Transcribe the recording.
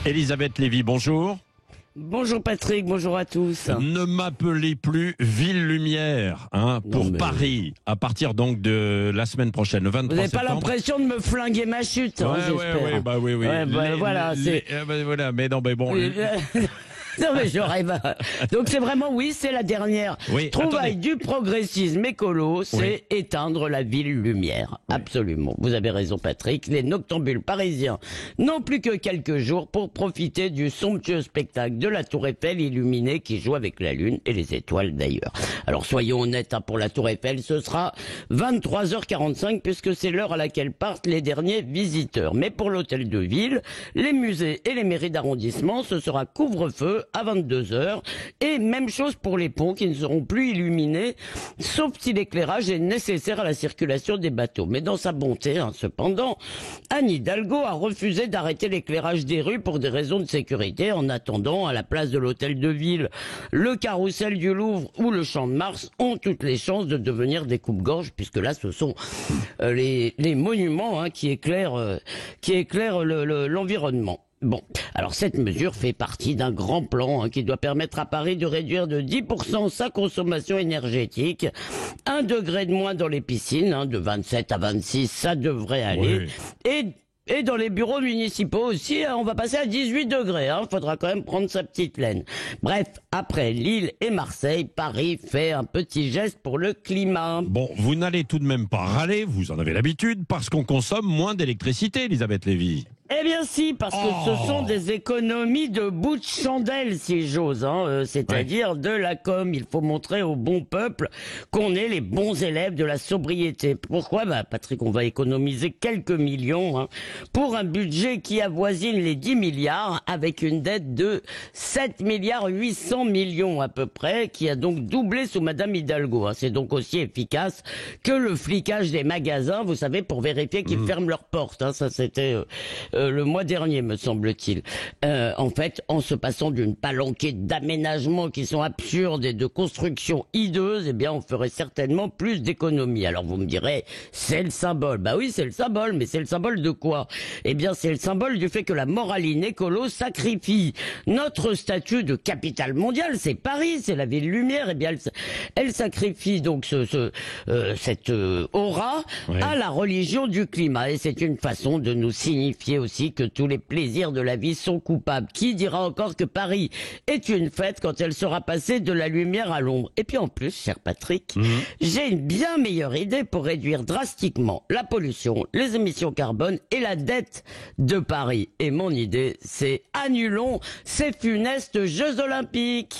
Elisabeth Lévy, bonjour. Bonjour Patrick, bonjour à tous. Ne m'appelez plus Ville Lumière pour Paris, à partir donc de la semaine prochaine, le 23 Vous n'avez pas septembre. l'impression de me flinguer ma chute, j'espère. Oui. Ouais, voilà, c'est... Voilà, mais non, mais bon... Non mais je rêve. Donc c'est vraiment, oui, c'est la dernière trouvaille du progressisme écolo, c'est éteindre la ville lumière. Oui. Absolument. Vous avez raison Patrick, les noctambules parisiens n'ont plus que quelques jours pour profiter du somptueux spectacle de la Tour Eiffel illuminée qui joue avec la lune et les étoiles d'ailleurs. Alors soyons honnêtes, pour la Tour Eiffel, ce sera 23h45 puisque c'est l'heure à laquelle partent les derniers visiteurs. Mais pour l'hôtel de ville, les musées et les mairies d'arrondissement, ce sera couvre-feu à 22h, et même chose pour les ponts qui ne seront plus illuminés, sauf si l'éclairage est nécessaire à la circulation des bateaux. Mais dans sa bonté, cependant, Anne Hidalgo a refusé d'arrêter l'éclairage des rues pour des raisons de sécurité, en attendant, à la place de l'hôtel de ville, le carrousel du Louvre ou le Champ de Mars ont toutes les chances de devenir des coupe-gorge, puisque là, ce sont les monuments qui éclairent l'environnement. Bon, alors cette mesure fait partie d'un grand plan qui doit permettre à Paris de réduire de 10% sa consommation énergétique. 1 degré de moins dans les piscines, de 27 à 26, ça devrait aller. Oui. Et dans les bureaux municipaux aussi, on va passer à 18 degrés. Faudra quand même prendre sa petite laine. Bref, après Lille et Marseille, Paris fait un petit geste pour le climat. Bon, vous n'allez tout de même pas râler, vous en avez l'habitude, parce qu'on consomme moins d'électricité, Elisabeth Lévy. Eh bien si, parce que ce sont des économies de bout de chandelle, si j'ose, c'est-à-dire de la com. Il faut montrer au bon peuple qu'on est les bons élèves de la sobriété. Pourquoi ? Patrick, on va économiser quelques millions pour un budget qui avoisine les 10 milliards avec une dette de 7 milliards 800 millions à peu près, qui a donc doublé sous Madame Hidalgo. C'est donc aussi efficace que le flicage des magasins, vous savez, pour vérifier qu'ils ferment leurs portes. Ça c'était... le mois dernier, me semble-t-il. En fait, en se passant d'une palanquée d'aménagements qui sont absurdes et de constructions hideuses, eh bien, on ferait certainement plus d'économies. Alors, vous me direz, c'est le symbole. Bah oui, c'est le symbole, mais c'est le symbole de quoi ? Eh bien, c'est le symbole du fait que la moraline écolo sacrifie notre statut de capitale mondiale. C'est Paris, c'est la ville lumière. Eh bien, elle sacrifie donc cette aura à la religion du climat. Et c'est une façon de nous signifier aussi que tous les plaisirs de la vie sont coupables. Qui dira encore que Paris est une fête quand elle sera passée de la lumière à l'ombre? Et puis en plus, cher Patrick, j'ai une bien meilleure idée pour réduire drastiquement la pollution, les émissions carbone et la dette de Paris. Et mon idée, c'est annulons ces funestes Jeux Olympiques.